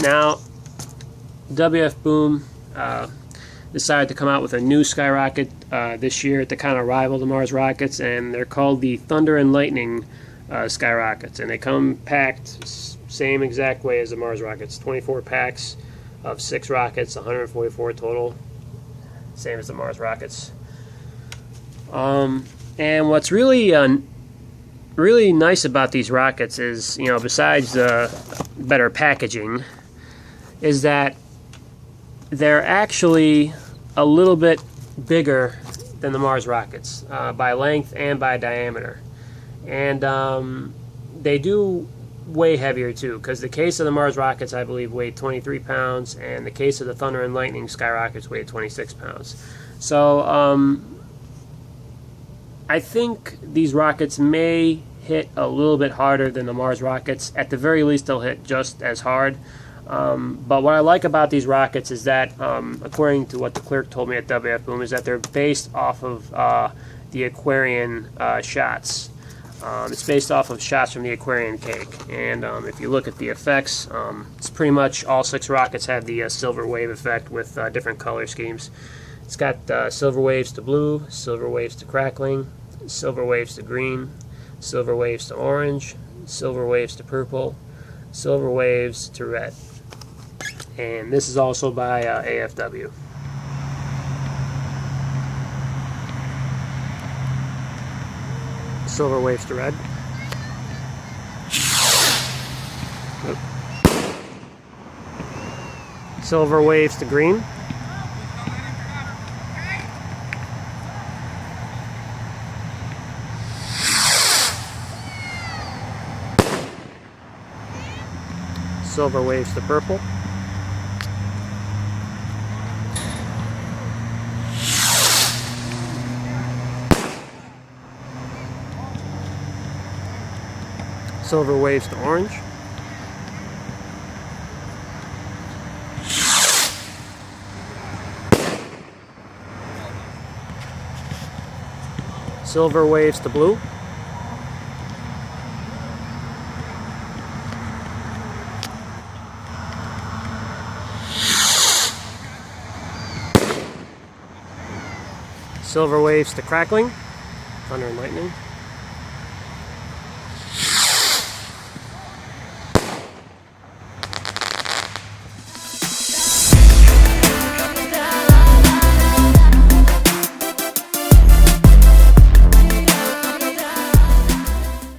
Now, WF Boom decided to come out with a new skyrocket this year to kind of rival the Mars rockets, and they're called the Thunder and Lightning skyrockets, and they come packed same exact way as the Mars rockets. 24 packs of 6 rockets, 144 total, same as the Mars rockets. And what's really really nice about these rockets is, you know, besides the better packaging, is that they're actually a little bit bigger than the Mars rockets by length and by diameter, and they do weigh heavier too, because the case of the Mars rockets, I believe, weighed 23 pounds, and the case of the Thunder and Lightning skyrockets weighed 26 pounds. So I think these rockets may hit a little bit harder than the Mars rockets. At the very least, they'll hit just as hard. But what I like about these rockets is that, according to what the clerk told me at WF Boom, is that they're based off of the Aquarian shots. It's based off of shots from the Aquarian cake. And if you look at the effects, it's pretty much all 6 rockets have the silver wave effect with different color schemes. It's got silver waves to blue, silver waves to crackling, silver waves to green, silver waves to orange, silver waves to purple, silver waves to red. And this is also by AFW. Silver waves to red. Silver waves to green. Silver waves to purple. Silver waves to orange. Silver waves to blue. Silver waves to crackling, thunder and lightning.